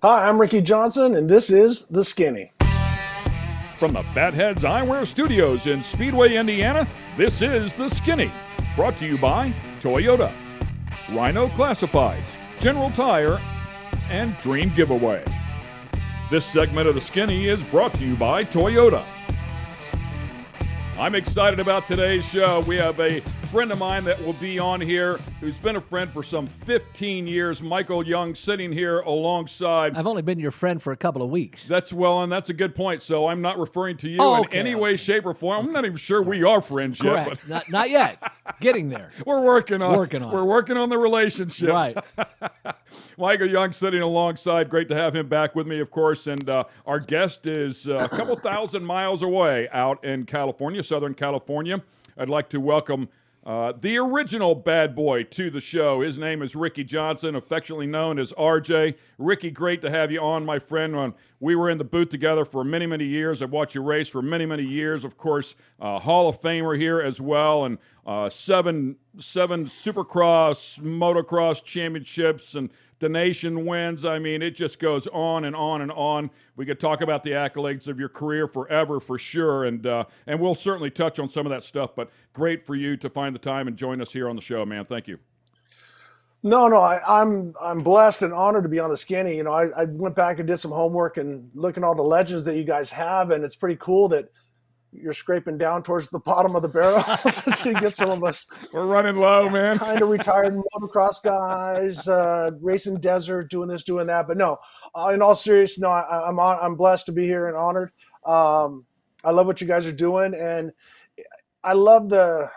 Hi, I'm Ricky Johnson, and this is The Skinny. From the Fatheads Eyewear Studios in Speedway, Indiana, this is The Skinny. Brought to you by Toyota, Rhino Classifieds, General Tire, and Dream Giveaway. This segment of The Skinny is brought to you by Toyota. I'm excited about today's show. We have a friend of mine that will be on here who's been a friend for some 15 years, Michael Young, sitting here alongside. I've only been your friend for a couple of weeks. That's that's a good point. So I'm not referring to you in any way, shape, or form. I'm not even sure we are friends Correct. yet. But not yet. Getting there. We're working on it. We're working on the relationship. Right. Michael Young sitting alongside. Great to have him back with me, of course. And our guest is a couple thousand miles away out in California, Southern California. I'd like to welcome the original bad boy to the show. His name is Ricky Johnson, affectionately known as RJ. Ricky, great to have you on, my friend. We were in the booth together for many, many years. I've watched you race for many, many years. Of course, Hall of Famer here as well, and seven Supercross, Motocross championships, and the nation wins. I mean, it just goes on and on and on. We could talk about the accolades of your career forever, for sure, and we'll certainly touch on some of that stuff. But great for you to find the time and join us here on the show, man. Thank you. No, I'm blessed and honored to be on The Skinny. You know, I went back and did some homework and looking at all the legends that you guys have, and it's pretty cool that you're scraping down towards the bottom of the barrel to get some of us. We're running low, man. Kind of retired motocross guys, racing desert, doing this, doing that. But no, in all seriousness, no, I'm blessed to be here and honored. I love what you guys are doing, and I love the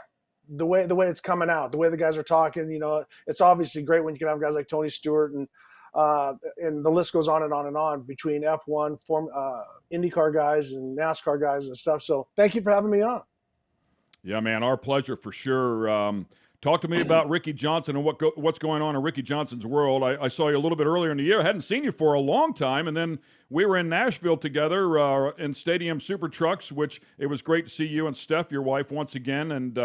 way it's coming out, the way the guys are talking. You know, it's obviously great when you can have guys like Tony Stewart and the list goes on and on and on between F1, IndyCar guys and NASCAR guys and stuff. So thank you for having me on. Yeah, man, our pleasure for sure. Talk to me about Ricky Johnson and what's going on in Ricky Johnson's world. I saw you a little bit earlier in the year. I hadn't seen you for a long time, and then we were in Nashville together in Stadium Super Trucks, which it was great to see you and Steph, your wife, once again. And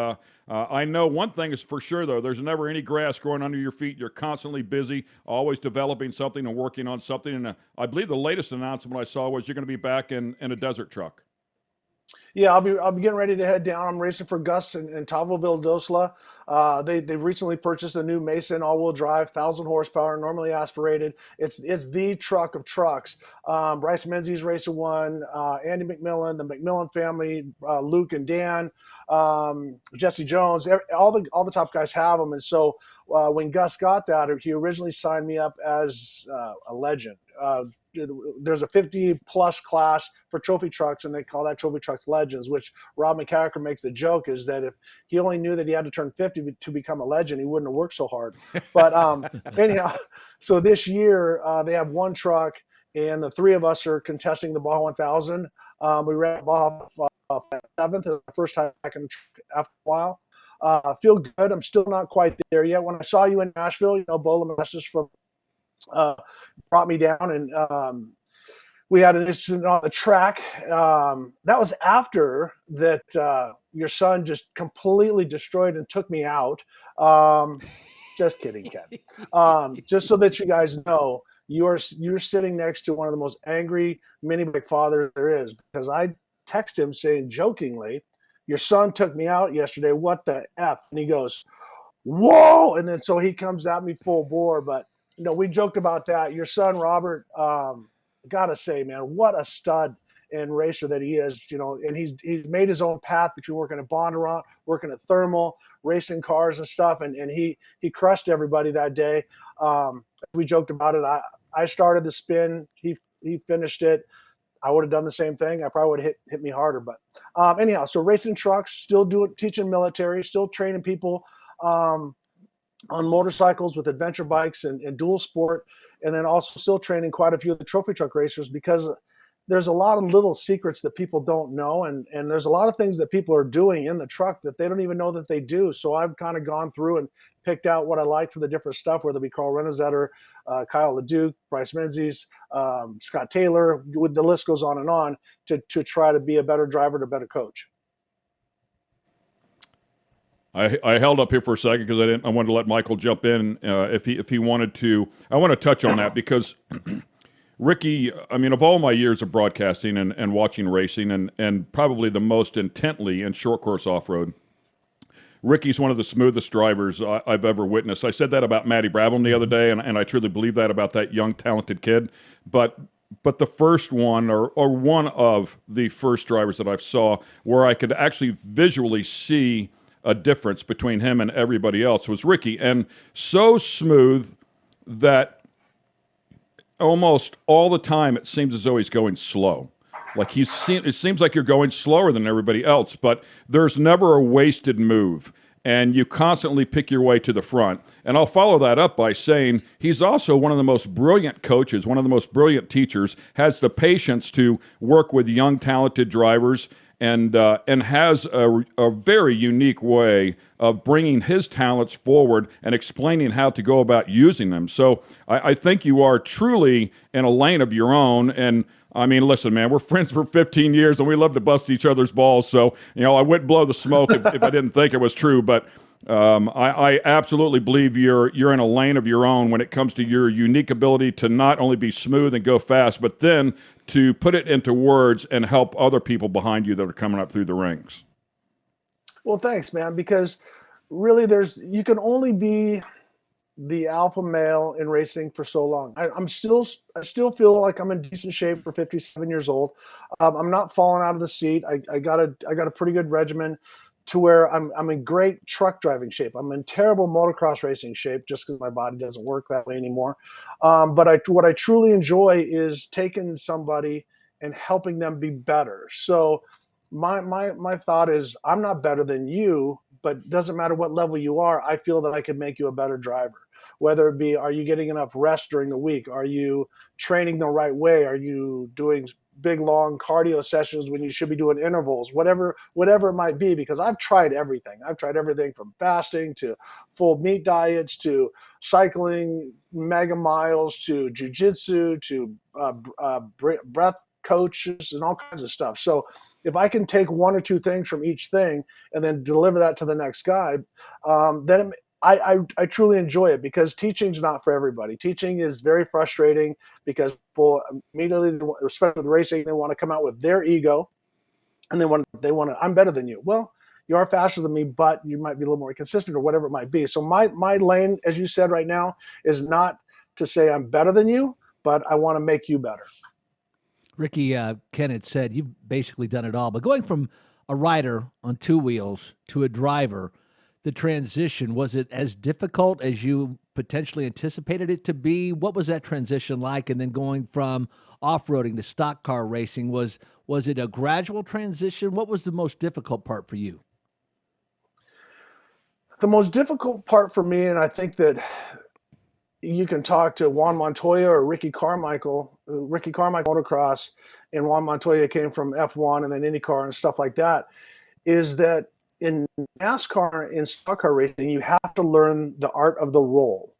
I know one thing is for sure, though, there's never any grass growing under your feet. You're constantly busy, always developing something and working on something. And I believe the latest announcement I saw was you're going to be back in a desert truck. Yeah, I'll be getting ready to head down. I'm racing for Gus and Tavo Vildosla. They've recently purchased a new Mason all-wheel drive, 1,000 horsepower, normally aspirated. It's the truck of trucks. Bryce Menzies racing one, Andy McMillan, the McMillan family, Luke and Dan, Jesse Jones. All the top guys have them. And so when Gus got that, he originally signed me up as a legend. There's a 50-plus class for trophy trucks, and they call that Trophy Trucks Legends, which Rob McCacker makes the joke is that if he only knew that he had to turn 50 to become a legend, he wouldn't have worked so hard. But anyhow, so this year they have one truck, and the three of us are contesting the Baja 1000. We ran Baja 7th, the first time back in the truck after a while. Feel good. I'm still not quite there yet. When I saw you in Nashville, Bo Lemessis from brought me down, and we had an incident on the track. That was after that your son just completely destroyed and took me out. Just kidding, Ken. Just so that you guys know, you're sitting next to one of the most angry mini bike fathers there is, because I text him saying jokingly, "Your son took me out yesterday. What the F?" And he goes, "Whoa!" And then so he comes at me full bore, but we joked about that. Your son, Robert, gotta say, man, what a stud and racer that he is, and he's made his own path between working at Bondurant, working at Thermal, racing cars and stuff. And he crushed everybody that day. We joked about it. I started the spin. He finished it. I would have done the same thing. I probably would have hit me harder. But anyhow, so racing trucks, still teaching military, still training people, on motorcycles with adventure bikes and dual sport, and then also still training quite a few of the trophy truck racers, because there's a lot of little secrets that people don't know, and there's a lot of things that people are doing in the truck that they don't even know that they do. So I've kind of gone through and picked out what I like for the different stuff, whether it be Carl Renazetter, Kyle LeDuc, Bryce Menzies, Scott Taylor, the list goes on and on, to try to be a better driver and a better coach. I held up here for a second because I wanted to let Michael jump in if he wanted to. I want to touch on that because Ricky, I mean, of all my years of broadcasting and watching racing, and probably the most intently in short course off-road, Ricky's one of the smoothest drivers I've ever witnessed. I said that about Matty Brabham the other day, and I truly believe that about that young, talented kid. But the first one, or one of the first drivers that I saw where I could actually visually see a difference between him and everybody else was Ricky. And so smooth that almost all the time it seems as though he's going slow. Like it seems like you're going slower than everybody else, but there's never a wasted move, and you constantly pick your way to the front. And I'll follow that up by saying he's also one of the most brilliant coaches, one of the most brilliant teachers, has the patience to work with young, talented drivers, and has a very unique way of bringing his talents forward and explaining how to go about using them. So I think you are truly in a lane of your own. And I mean, listen, man, we're friends for 15 years and we love to bust each other's balls. So, I wouldn't blow the smoke if I didn't think it was true. But I absolutely believe you're in a lane of your own when it comes to your unique ability to not only be smooth and go fast, but then to put it into words and help other people behind you that are coming up through the ranks. Well, thanks, man, because really you can only be the alpha male in racing for so long. I still feel like I'm in decent shape for 57 years old. I'm not falling out of the seat. I got a pretty good regimen to where I'm in great truck driving shape. I'm in terrible motocross racing shape just because my body doesn't work that way anymore. But what I truly enjoy is taking somebody and helping them be better. So my thought is, I'm not better than you, but it doesn't matter what level you are. I feel that I can make you a better driver. Whether it be, are you getting enough rest during the week? Are you training the right way? Are you doing big, long cardio sessions when you should be doing intervals? Whatever it might be, because I've tried everything. I've tried everything from fasting to full meat diets to cycling mega miles to jujitsu to breath coaches and all kinds of stuff. So if I can take one or two things from each thing and then deliver that to the next guy, then I truly enjoy it, because teaching's not for everybody. Teaching is very frustrating because people immediately, especially with racing, they want to come out with their ego, and they want to, I'm better than you. Well, you are faster than me, but you might be a little more consistent or whatever it might be. So my lane, as you said right now, is not to say I'm better than you, but I want to make you better. Ricky, Ken had said you've basically done it all, but going from a rider on two wheels to a driver, the transition, was it as difficult as you potentially anticipated it to be? What was that transition like? And then going from off-roading to stock car racing, was it a gradual transition? What was the most difficult part for you? The most difficult part for me, and I think that you can talk to Juan Montoya or Ricky Carmichael Motocross, and Juan Montoya came from F1 and then IndyCar and stuff like that, is that in NASCAR, in stock car racing, you have to learn the art of the roll,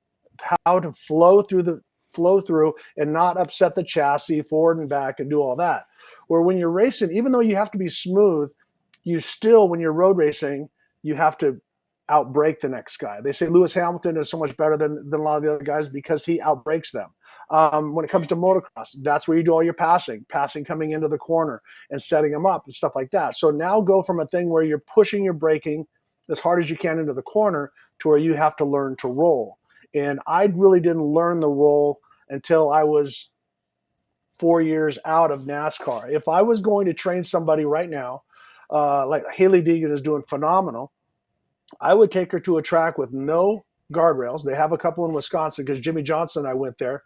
how to flow through and not upset the chassis forward and back and do all that. Where when you're racing, even though you have to be smooth, you still, when you're road racing, you have to outbrake the next guy. They say Lewis Hamilton is so much better than a lot of the other guys because he outbreaks them. When it comes to motocross, that's where you do all your passing coming into the corner and setting them up and stuff like that. So now go from a thing where you're pushing your braking as hard as you can into the corner to where you have to learn to roll. And I really didn't learn the roll until I was 4 years out of NASCAR. If I was going to train somebody right now, like Haley Deegan is doing phenomenal, I would take her to a track with no guardrails. They have a couple in Wisconsin because Jimmy Johnson and I went there,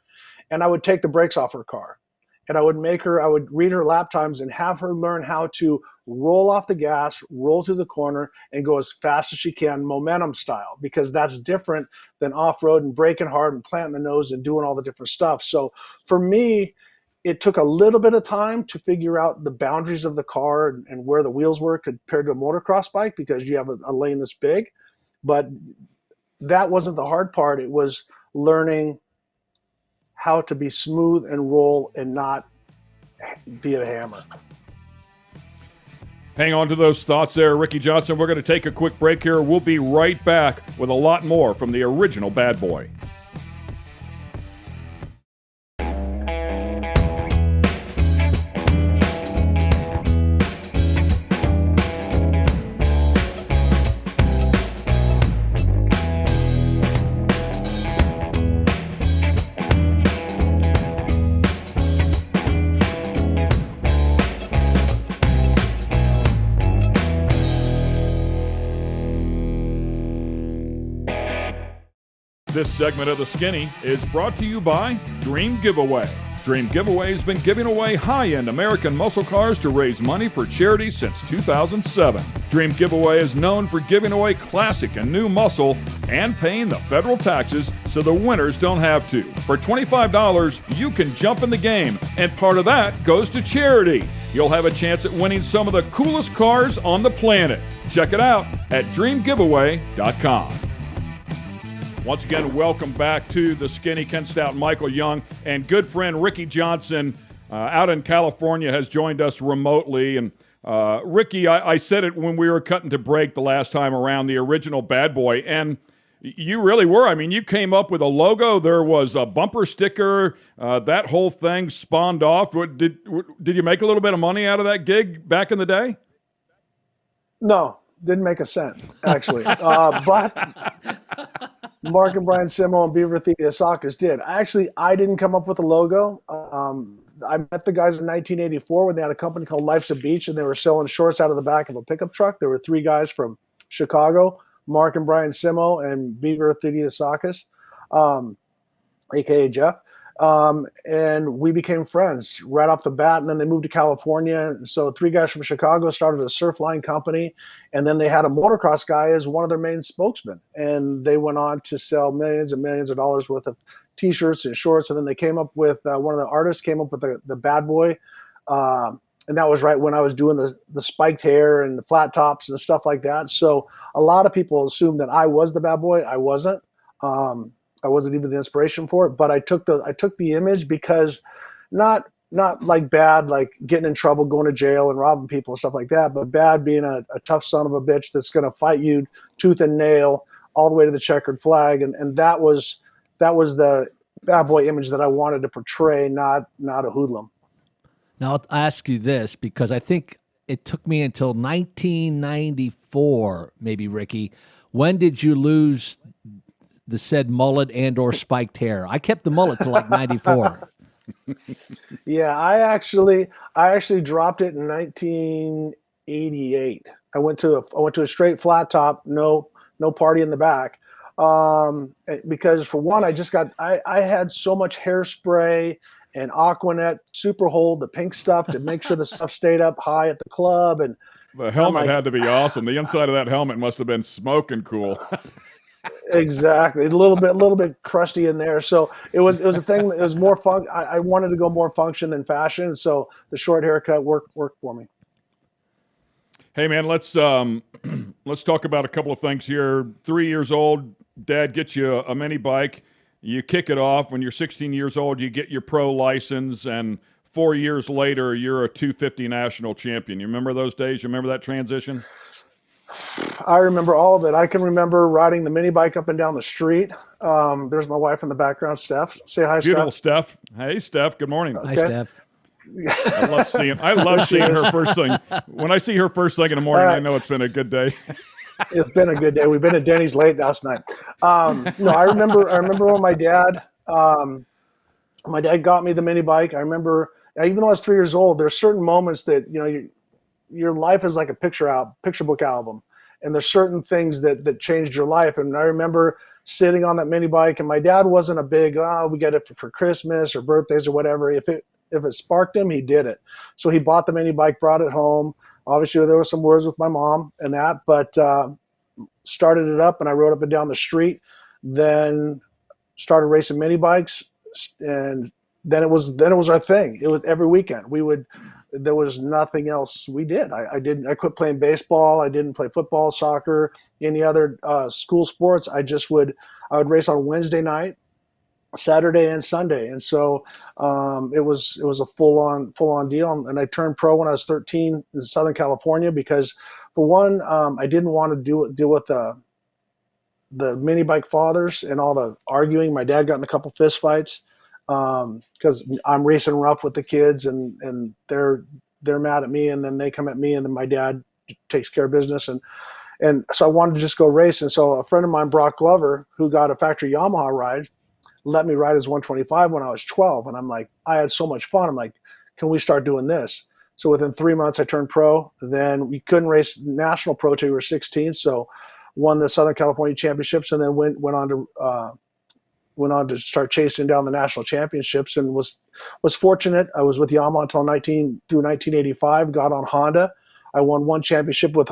and I would take the brakes off her car, and I would read her lap times and have her learn how to roll off the gas, roll through the corner, and go as fast as she can, momentum style, because that's different than off-road and braking hard and planting the nose and doing all the different stuff. So for me, it took a little bit of time to figure out the boundaries of the car and where the wheels were compared to a motocross bike, because you have a lane this big. But that wasn't the hard part. It was learning how to be smooth and roll and not be a hammer. Hang on to those thoughts there, Ricky Johnson. We're going to take a quick break here. We'll be right back with a lot more from the original Bad Boy. This segment of The Skinny is brought to you by Dream Giveaway. Dream Giveaway has been giving away high-end American muscle cars to raise money for charity since 2007. Dream Giveaway is known for giving away classic and new muscle and paying the federal taxes so the winners don't have to. For $25, you can jump in the game, and part of that goes to charity. You'll have a chance at winning some of the coolest cars on the planet. Check it out at dreamgiveaway.com. Once again, welcome back to The Skinny. Ken Stout, Michael Young, and good friend Ricky Johnson out in California has joined us remotely. And Ricky, I said it when we were cutting to break the last time around, the original bad boy, and you really were. I mean, you came up with a logo. There was a bumper sticker. That whole thing spawned off. Did you make a little bit of money out of that gig back in the day? No, didn't make a cent, actually. But Mark and Brian Simo and Beaver Theodosakis did. I didn't come up with the logo. I met the guys in 1984 when they had a company called Life's a Beach, and they were selling shorts out of the back of a pickup truck. There were three guys from Chicago, Mark and Brian Simo and Beaver Theodosakis, a.k.a. Jeff. And we became friends right off the bat, and then they moved to California. So three guys from Chicago started a surf line company, and then they had a motocross guy as one of their main spokesmen. And they went on to sell millions and millions of dollars worth of T-shirts and shorts. And then they came up with one of the artists came up with the bad boy. And that was right when I was doing the spiked hair and the flat tops and stuff like that. So a lot of people assumed that I was the bad boy. I wasn't. I wasn't even the inspiration for it, but I took the image because not like bad, like getting in trouble, going to jail and robbing people and stuff like that, but bad being a tough son of a bitch that's going to fight you tooth and nail all the way to the checkered flag. And that was the bad boy image that I wanted to portray, not a hoodlum. Now, I'll ask you this because I think it took me until 1994, maybe, Ricky. When did you lose the said mullet and or spiked hair? I kept the mullet till like 94. Yeah, I actually dropped it in 1988. I went to a straight flat top, no party in the back. Because for one, I had so much hairspray and Aquanet Super Hold, the pink stuff, to make sure the stuff stayed up high at the club. And the helmet had to be awesome. The inside of that helmet must have been smoking cool. Exactly, a little bit crusty in there. So it was a thing. It was more fun. I wanted to go more function than fashion. So the short haircut worked for me. Hey man, let's talk about a couple of things here. 3 years old, Dad gets you a mini bike. You kick it off. When you're 16 years old, you get your pro license, and 4 years later, you're a 250 national champion. You remember those days? You remember that transition? I remember all of it. I can remember riding the mini bike up and down the street. There's my wife in the background, Steph. Say hi, Beautiful Steph. Hey, Steph. Good morning. Hi, Steph. I love seeing her first thing. When I see her first thing in the morning, I know it's been a good day. It's been a good day. We've been at Denny's late last night. No, I remember when my dad got me the mini bike. I remember, even though I was 3 years old, there's certain moments that, your life is like a picture book album, and there's certain things that changed your life. And I remember sitting on that mini bike, and my dad wasn't a big, we get it for Christmas or birthdays or whatever. If it sparked him, he did it. So he bought the mini bike, brought it home. Obviously there were some words with my mom and that, but started it up, and I rode up and down the street, then started racing mini bikes, and then it was our thing. It was every weekend. There was nothing else we did. I quit playing baseball. I didn't play football, soccer, any other school sports. I would race on Wednesday night, Saturday and Sunday. And so it was a full on deal. And I turned pro when I was 13 in Southern California because, for one, I didn't want to deal with the mini bike fathers and all the arguing. My dad got in a couple fist fights because I'm racing rough with the kids, and they're mad at me, and then they come at me, and then my dad takes care of business. And so I wanted to just go race. And so a friend of mine, Brock Glover, who got a factory Yamaha ride, let me ride his 125 when I was 12. And I'm like, I had so much fun. I'm like, can we start doing this? So within 3 months, I turned pro. Then we couldn't race national pro till we were 16. So won the Southern California championships, and then went on to went on to start chasing down the national championships, and was fortunate. I was with Yamaha until 1985. Got on Honda. I won one championship with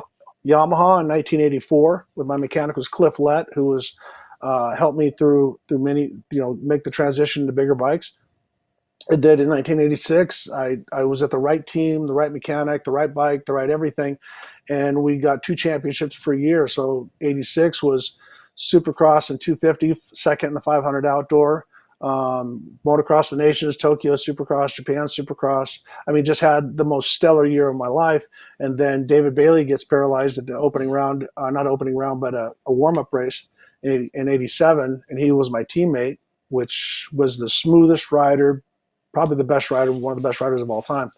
Yamaha in 1984 with my mechanic was Cliff Lett, who was helped me through many, make the transition to bigger bikes. It did in 1986. I was at the right team, the right mechanic, the right bike, the right everything. And we got 2 championships per year. So 86 was Supercross and 250, second in the 500 outdoor. Motocross the Nations, Tokyo Supercross, Japan Supercross. I mean, just had the most stellar year of my life. And then David Bailey gets paralyzed at the opening round, not opening round, but a warm-up race in 87. And he was my teammate, which was the smoothest rider, probably the best rider, one of the best riders of all time.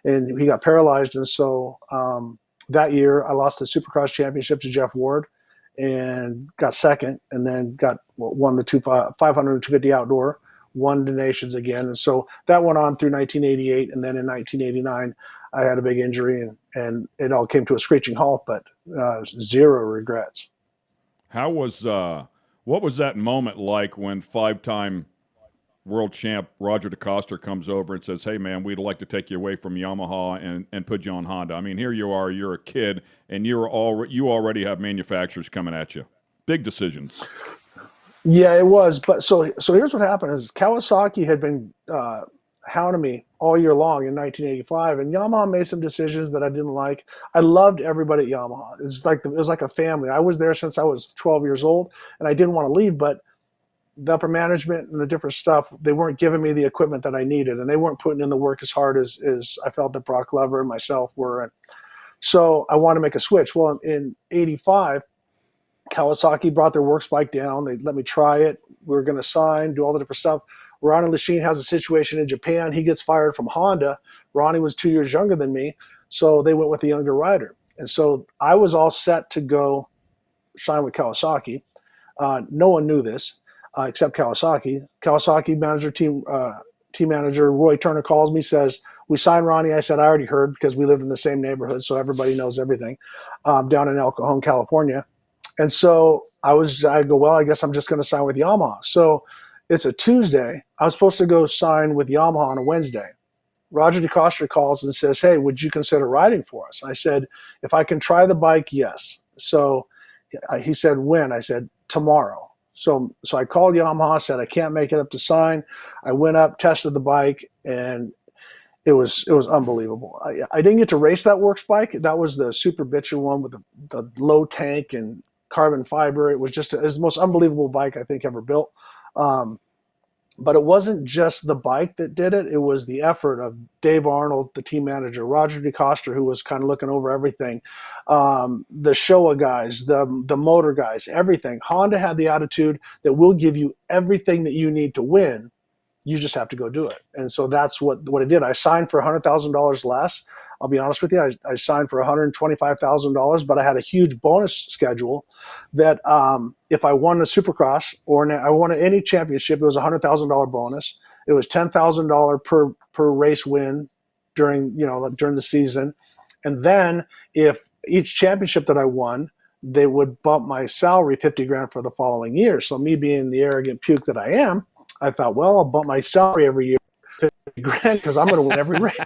And he got paralyzed. And so that year I lost the Supercross championship to Jeff Ward and got second, and then won the 500 and 250 outdoor, won the Nations again. And so that went on through 1988. And then in 1989, I had a big injury, and it all came to a screeching halt, but zero regrets. What was that moment like when 5-time world champ Roger DeCoster comes over and says, "Hey man, we'd like to take you away from Yamaha and put you on Honda"? I mean, here you are, you're a kid, and you already have manufacturers coming at you. Big decisions. Yeah, it was. But so here's what happened: is Kawasaki had been hounding me all year long in 1985, and Yamaha made some decisions that I didn't like. I loved everybody at Yamaha. It was like a family. I was there since I was 12 years old, and I didn't want to leave, but the upper management and the different stuff, they weren't giving me the equipment that I needed, and they weren't putting in the work as hard as I felt that Brock Lever and myself were. And so I wanted to make a switch. Well, in 85, Kawasaki brought their works bike down. They let me try it. We were going to sign, do all the different stuff. Ronnie Lachine has a situation in Japan. He gets fired from Honda. Ronnie was 2 years younger than me, so they went with the younger rider. And so I was all set to go sign with Kawasaki. No one knew this. Except Kawasaki. Kawasaki manager, team manager Roy Turner calls me, says, "We signed Ronnie." I said, "I already heard," because we lived in the same neighborhood, so everybody knows everything, down in El Cajon, California. And so I go, well, I guess I'm just going to sign with Yamaha. So it's a Tuesday. I was supposed to go sign with Yamaha on a Wednesday. Roger DeCoster calls and says, "Hey, would you consider riding for us?" I said, "If I can try the bike, yes." So he said, "When?" I said, "Tomorrow." So I called Yamaha, said I can't make it up to sign. I went up, tested the bike, and it was unbelievable. I didn't get to race that works bike. That was the Super Bitcher one with the low tank and carbon fiber. It was the most unbelievable bike I think ever built. But it wasn't just the bike that did it. It was the effort of Dave Arnold, the team manager, Roger DeCoster, who was kind of looking over everything, the Showa guys, the motor guys, everything. Honda had the attitude that we'll give you everything that you need to win. You just have to go do it. And so that's what it did. I signed for $100,000 less. I'll be honest with you. I signed for $125,000, but I had a huge bonus schedule that if I won the Supercross or I won any championship, it was a $100,000 bonus. It was $10,000 per race win during the season. And then if each championship that I won, they would bump my salary $50,000 for the following year. So me being the arrogant puke that I am, I thought, well, I'll bump my salary every year $50,000 because I'm going to win every race.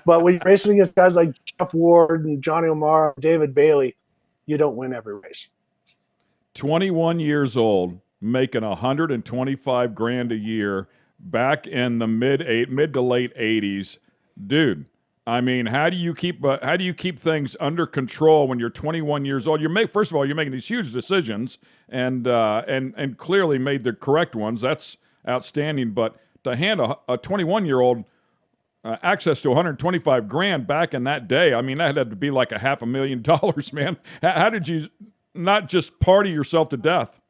But when you're racing against guys like Jeff Ward and Johnny O'Mara, David Bailey, you don't win every race. 21 years old, making $125,000 a year back in the mid to late 80s, dude. I mean, how do you keep things under control when you're 21 years old? First of all, you're making these huge decisions, and clearly made the correct ones. That's outstanding. But to hand a 21-year-old access to $125,000 back in that day, I mean, that had to be like $500,000, man. How did you not just party yourself to death?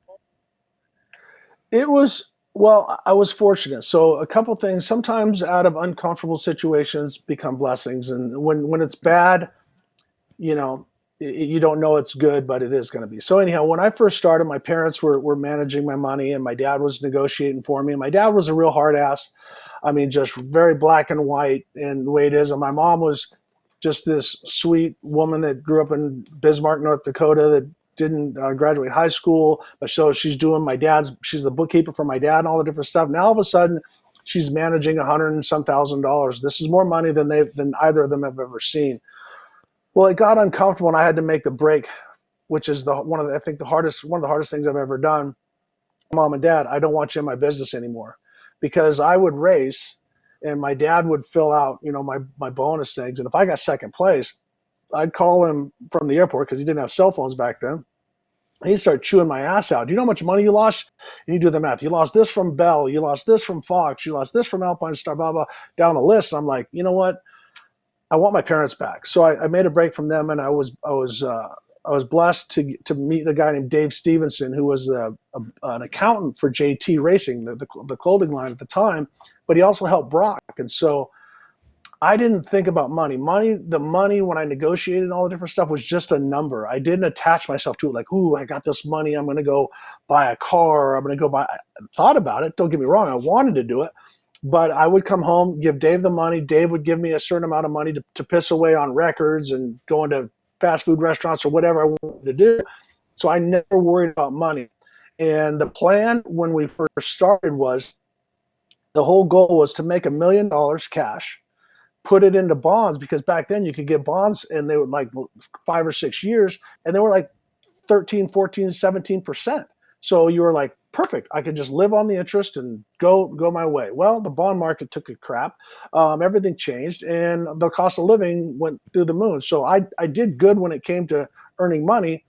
Well, I was fortunate. So a couple things, sometimes out of uncomfortable situations become blessings. And when it's bad, you don't know it's good, but it is going to be. So anyhow, when I first started, my parents were managing my money, and my dad was negotiating for me. And my dad was a real hard ass. I mean, just very black and white, and the way it is. And my mom was just this sweet woman that grew up in Bismarck, North Dakota, that didn't graduate high school, but so she's doing she's the bookkeeper for my dad and all the different stuff. Now all of a sudden she's managing $100 and some $1,000. This is more money than either of them have ever seen. Well, it got uncomfortable and I had to make the break, which is one of the hardest things I've ever done. Mom and Dad, I don't want you in my business anymore, because I would race and my dad would fill out, my bonus things. And if I got second place, I'd call him from the airport because he didn't have cell phones back then. And he'd start chewing my ass out. Do you know how much money you lost? And you do the math. You lost this from Bell. You lost this from Fox. You lost this from Alpine Star, blah, blah, down the list. And I'm like, you know what? I want my parents back. So I made a break from them, and I was blessed to meet a guy named Dave Stevenson, who was an accountant for JT Racing, the clothing line at the time, but he also helped Brock. And so I didn't think about money. The money when I negotiated all the different stuff was just a number. I didn't attach myself to it like, ooh, I got this money, I'm going to go buy a car, I'm going to go buy. I thought about it. Don't get me wrong. I wanted to do it. But I would come home, give Dave the money. Dave would give me a certain amount of money to piss away on records and going to fast food restaurants or whatever I wanted to do. So I never worried about money. And the plan when we first started was, the whole goal was to make $1 million cash, put it into bonds, because back then you could get bonds and they were like 5 or 6 years and they were like 13, 14, 17%. So you were like, perfect. I could just live on the interest and go my way. Well, the bond market took a crap. Everything changed and the cost of living went through the moon. So I did good when it came to earning money,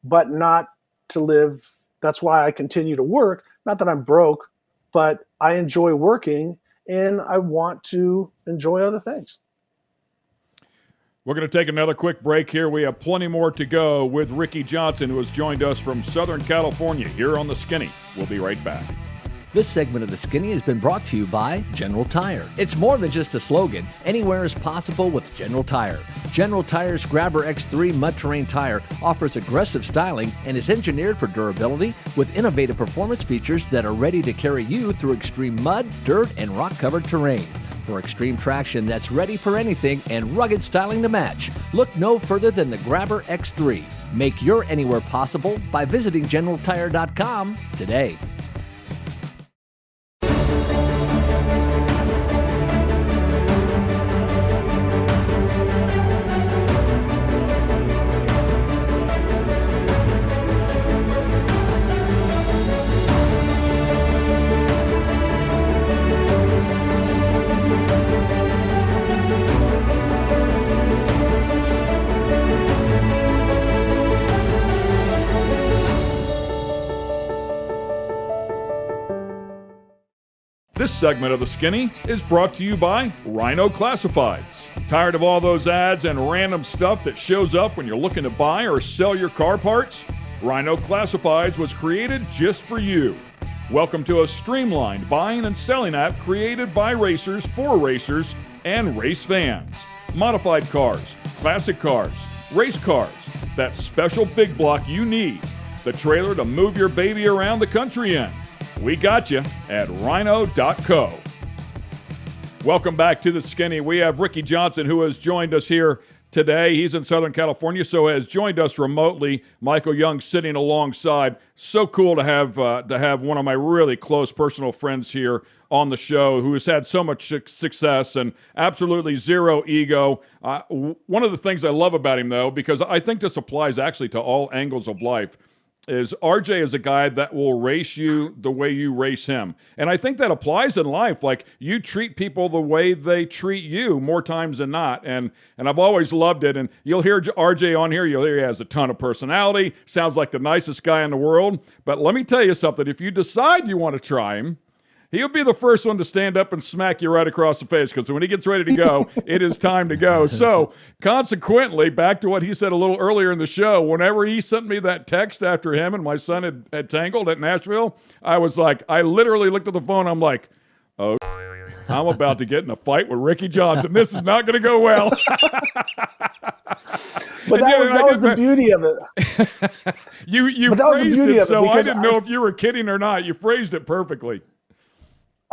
but not to live. That's why I continue to work. Not that I'm broke, but I enjoy working and I want to enjoy other things. We're going to take another quick break here. We have plenty more to go with Ricky Johnson, who has joined us from Southern California here on The Skinny. We'll be right back. This segment of The Skinny has been brought to you by General Tire. It's more than just a slogan. Anywhere is possible with General Tire. General Tire's Grabber X3 Mud Terrain Tire offers aggressive styling and is engineered for durability with innovative performance features that are ready to carry you through extreme mud, dirt, and rock-covered terrain. For extreme traction that's ready for anything and rugged styling to match, look no further than the Grabber X3. Make your anywhere possible by visiting GeneralTire.com today. This segment of The Skinny is brought to you by Rhino Classifieds. Tired of all those ads and random stuff that shows up when you're looking to buy or sell your car parts? Rhino Classifieds was created just for you. Welcome to a streamlined buying and selling app created by racers for racers and race fans. Modified cars, classic cars, race cars, that special big block you need, the trailer to move your baby around the country in. We got you at rhino.co. Welcome back to The Skinny. We have Ricky Johnson, who has joined us here today. He's in Southern California, so has joined us remotely. Michael Young sitting alongside. So cool to have one of my really close personal friends here on the show, who has had so much success and absolutely zero ego. One of the things I love about him, though, because I think this applies actually to all angles of life, is RJ is a guy that will race you the way you race him. And I think that applies in life. Like, you treat people the way they treat you more times than not. And I've always loved it. And you'll hear RJ on here. You'll hear he has a ton of personality. Sounds like the nicest guy in the world. But let me tell you something. If you decide you want to try him, he'll be the first one to stand up and smack you right across the face, because when he gets ready to go, it is time to go. So, consequently, back to what he said a little earlier in the show, whenever he sent me that text after him and my son had tangled at Nashville, I literally looked at the phone. I'm like, oh, I'm about to get in a fight with Ricky Johnson. This is not going to go well. But that was the beauty of it. You phrased it, so I didn't know if you were kidding or not. You phrased it perfectly.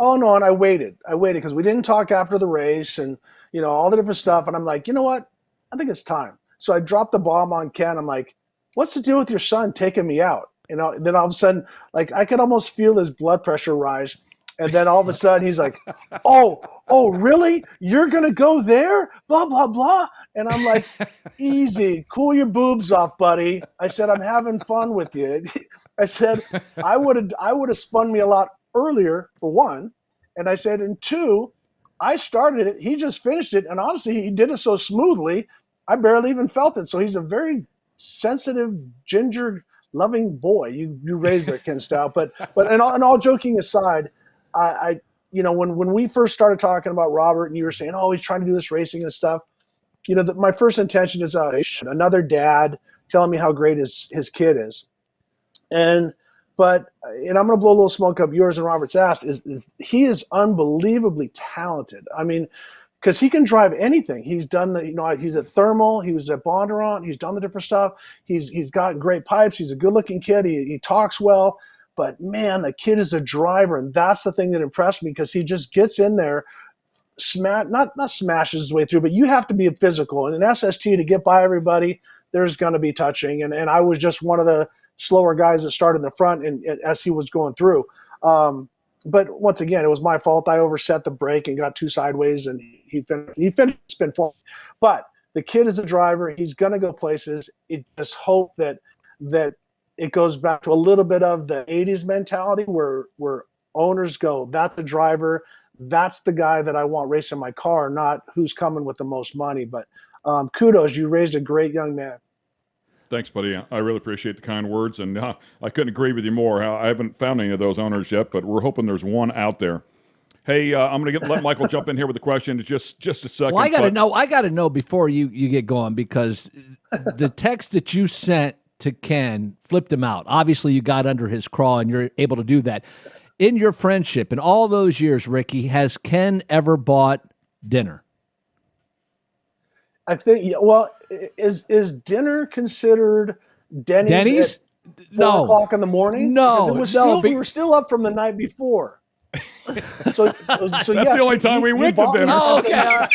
Oh, no, and I waited because we didn't talk after the race and, all the different stuff. And I'm like, you know what? I think it's time. So I dropped the bomb on Ken. I'm like, what's the deal with your son taking me out? Then all of a sudden, like I could almost feel his blood pressure rise. And then all of a sudden he's like, oh, really? You're going to go there? Blah, blah, blah. And I'm like, easy, cool your boobs off, buddy. I said, I'm having fun with you. I said, I would have spun me a lot earlier, for one. And I said, and two, I started it. He just finished it. And honestly, he did it so smoothly, I barely even felt it. So he's a very sensitive, ginger, loving boy. You raised there, Ken Stout. But and all joking aside, I when we first started talking about Robert and you were saying, oh, he's trying to do this racing and stuff, my first intention is another dad telling me how great his kid is. But I'm going to blow a little smoke up yours and Robert's ass, is he is unbelievably talented. I mean, because he can drive anything. He's done he's at Thermal, he was at Bondurant, he's done the different stuff. He's got great pipes. He's a good looking kid. He talks well, but man, the kid is a driver. And that's the thing that impressed me, because he just gets in there, not smashes his way through, but you have to be physical. And in SST, to get by everybody, there's going to be touching. And I was just one of the slower guys that started in the front and as he was going through. But once again, it was my fault. I overset the brake and got too sideways, and he finished spin for me. But the kid is a driver. He's going to go places. It just hope that it goes back to a little bit of the 80s mentality where owners go, that's the driver. That's the guy that I want racing my car, not who's coming with the most money. But kudos. You raised a great young man. Thanks, buddy. I really appreciate the kind words, and I couldn't agree with you more. I haven't found any of those owners yet, but we're hoping there's one out there. Hey, I'm going to let Michael jump in here with a question in just a second. Well, I got to know before you get going, because the text that you sent to Ken flipped him out. Obviously, you got under his craw, and you're able to do that. In your friendship, in all those years, Ricky, has Ken ever bought dinner? I think, well, is dinner considered Denny's? At 4 o'clock in the morning? No, we were still up from the night before. So that's yes, the only time we went to dinner. Oh, okay.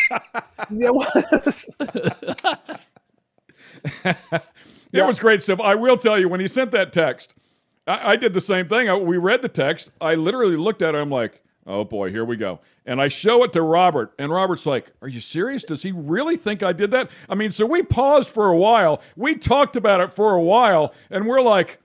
It was great stuff. I will tell you, when he sent that text, I did the same thing. We read the text. I literally looked at it. I'm like, oh, boy, here we go. And I show it to Robert, and Robert's like, are you serious? Does he really think I did that? I mean, so we paused for a while. We talked about it for a while, and we're like,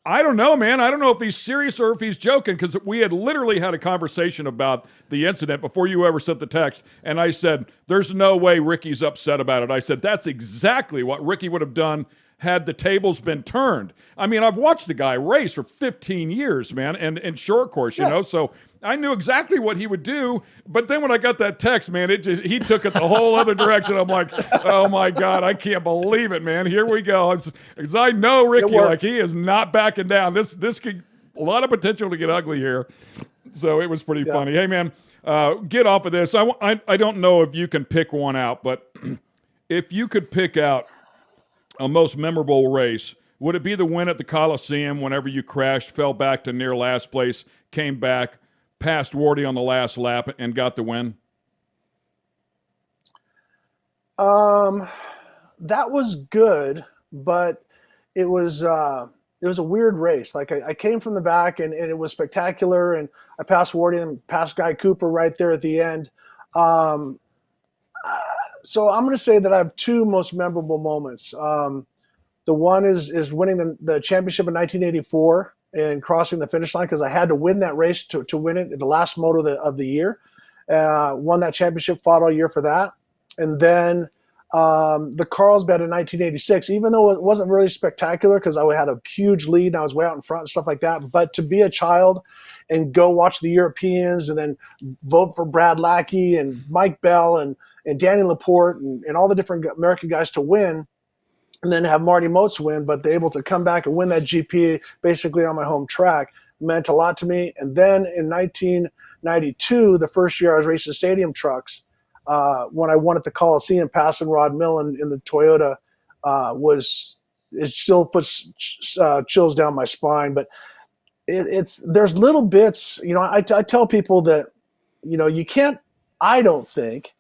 I don't know, man. I don't know if he's serious or if he's joking, because we had literally had a conversation about the incident before you ever sent the text, and I said, there's no way Ricky's upset about it. I said, that's exactly what Ricky would have done had the tables been turned. I mean, I've watched the guy race for 15 years, man, and in short course, you know, so I knew exactly what he would do. But then when I got that text, man, he took it the whole other direction. I'm like, oh my God, I can't believe it, man. Here we go. Because I know Ricky, like, he is not backing down. This could a lot of potential to get ugly here. So it was pretty funny. Hey, man, get off of this. I don't know if you can pick one out, but if you could pick out a most memorable race, would it be the win at the Coliseum whenever you crashed, fell back to near last place, came back, passed Wardy on the last lap, and got the win? That was good, but it was a weird race. Like I came from the back, and it was spectacular, and I passed Wardy and passed Guy Cooper right there at the end. So I'm going to say that I have two most memorable moments. The one is winning the championship in 1984 and crossing the finish line, because I had to win that race to win it, the last moto of the year. Won that championship, fought all year for that. And then the Carlsbad in 1986, even though it wasn't really spectacular because I had a huge lead and I was way out in front and stuff like that, but to be a child and go watch the Europeans and then vote for Brad Lackey and Mike Bell and Danny Laporte and all the different American guys to win, and then have Marty Moats win, but they're able to come back and win that GP basically on my home track, meant a lot to me. And then in 1992, the first year I was racing stadium trucks, when I won at the Coliseum, passing Rod Millen in the Toyota, it still puts chills down my spine. But there's little bits, I tell people that, you can't, I don't think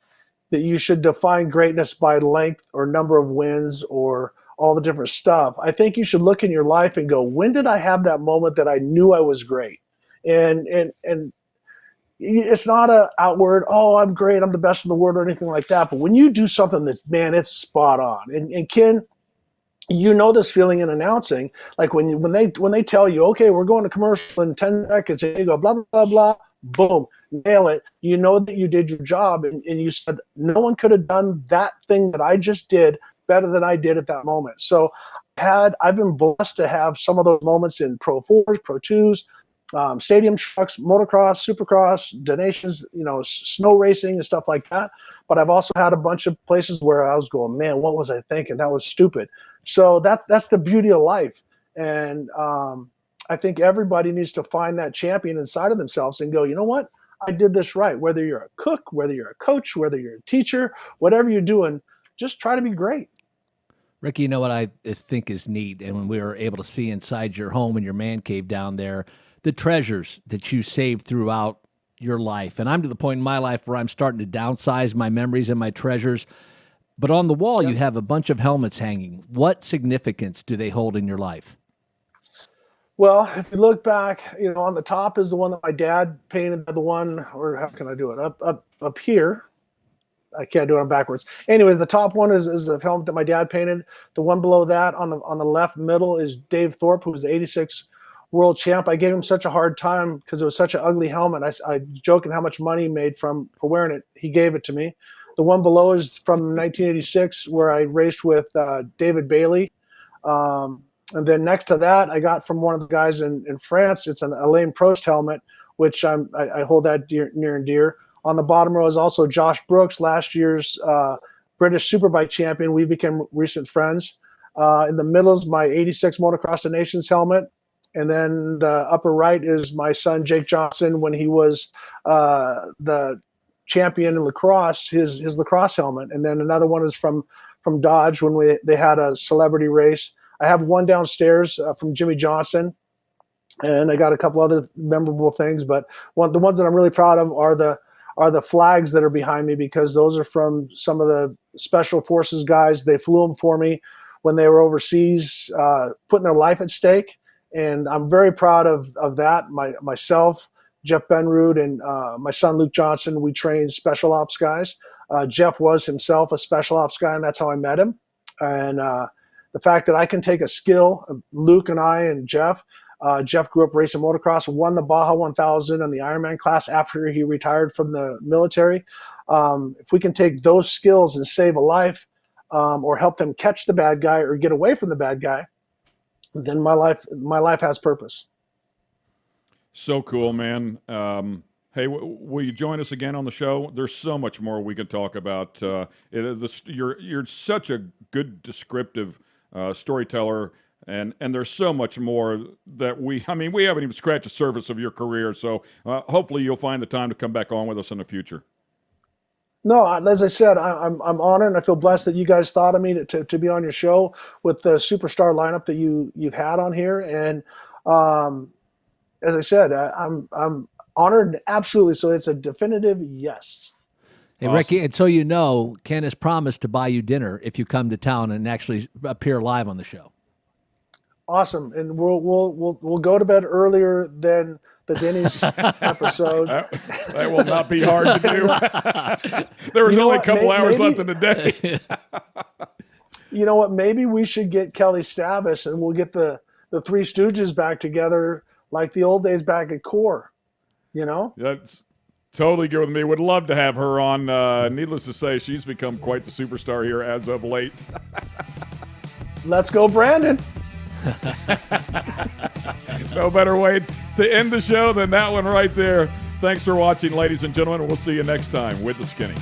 that you should define greatness by length or number of wins or all the different stuff, I think you should look in your life and go, when did I have that moment that I knew I was great? And it's not a outward, oh, I'm great, I'm the best in the world or anything like that. But when you do something that's, man, it's spot on. And Ken, you know this feeling in announcing, like when they tell you, okay, we're going to commercial in 10 seconds, and you go blah, blah, blah, blah, boom, nail it. You know that you did your job, and you said, no one could have done that thing that I just did better than I did at that moment. So I've been blessed to have some of those moments in Pro 4s, Pro 2s, stadium trucks, motocross, supercross, donations, snow racing and stuff like that. But I've also had a bunch of places where I was going, man, what was I thinking? That was stupid. So that's the beauty of life. And I think everybody needs to find that champion inside of themselves and go, you know what? I did this right. Whether you're a cook, whether you're a coach, whether you're a teacher, whatever you're doing, just try to be great. Ricky, you know what I think is neat? And when we were able to see inside your home and your man cave down there, the treasures that you saved throughout your life. And I'm to the point in my life where I'm starting to downsize my memories and my treasures. But on the wall, you have a bunch of helmets hanging. What significance do they hold in your life? Well, if you look back, on the top is the one that my dad painted. The one, or how can I do it? Up here. I can't do it on backwards. Anyways, the top one is the helmet that my dad painted. The one below that on the left middle is Dave Thorpe, who was the '86 world champ. I gave him such a hard time because it was such an ugly helmet. I joking how much money he made for wearing it. He gave it to me. The one below is from 1986, where I raced with David Bailey. And then next to that, I got from one of the guys in France. It's an Alain Prost helmet, which I hold that near and dear. On the bottom row is also Josh Brooks, last year's British Superbike champion. We became recent friends. In the middle is my '86 Motocross of Nations helmet. And then the upper right is my son, Jake Johnson, when he was the champion in lacrosse, his lacrosse helmet. And then another one is from Dodge when they had a celebrity race. I have one downstairs from Jimmy Johnson, and I got a couple other memorable things. But the ones that I'm really proud of are the flags that are behind me, because those are from some of the special forces guys. They flew them for me when they were overseas, putting their life at stake. And I'm very proud of that. Myself, Jeff Benrud, and my son, Luke Johnson, we trained special ops guys. Jeff was himself a special ops guy, and that's how I met him. And the fact that I can take a skill, Luke and I and Jeff grew up racing motocross, won the Baja 1000 and the Ironman class after he retired from the military. If we can take those skills and save a life, or help them catch the bad guy or get away from the bad guy, then my life has purpose. So cool, man. Hey, will you join us again on the show? There's so much more we could talk about. You're such a good descriptive storyteller, and there's so much more that we haven't even scratched the surface of your career. So hopefully you'll find the time to come back on with us in the future. No, as I said, I'm honored, and I feel blessed that you guys thought of me to be on your show with the superstar lineup that you've had on here. And as I said, I'm honored, absolutely. So it's a definitive yes. Hey, Awesome. Ricky, and so you know, Ken has promised to buy you dinner if you come to town and actually appear live on the show. Awesome, and we'll go to bed earlier than the Denny's episode. That will not be hard to do. There was only a couple hours left in the day. You know what? Maybe we should get Kelly Stavis, and we'll get the Three Stooges back together like the old days back at Core. That's totally good with me. Would love to have her on. Needless to say, she's become quite the superstar here as of late. Let's go, Brandon. No better way to end the show than that one right there. Thanks for watching, ladies and gentlemen. We'll see you next time with The Skinny.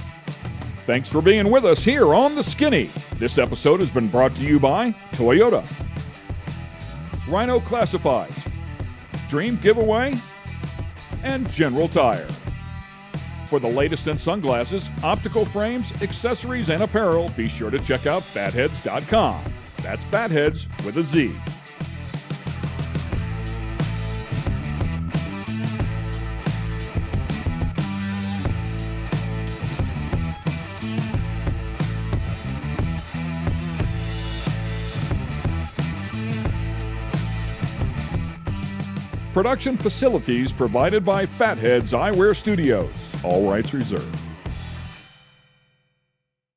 Thanks for being with us here on The Skinny. This episode has been brought to you by Toyota, Rhino Classifieds, Dream Giveaway, and General Tire. For the latest in sunglasses, optical frames, accessories, and apparel, be sure to check out fatheads.com. That's Fatheads with a Z. Production facilities provided by Fatheads Eyewear Studios. All rights reserved.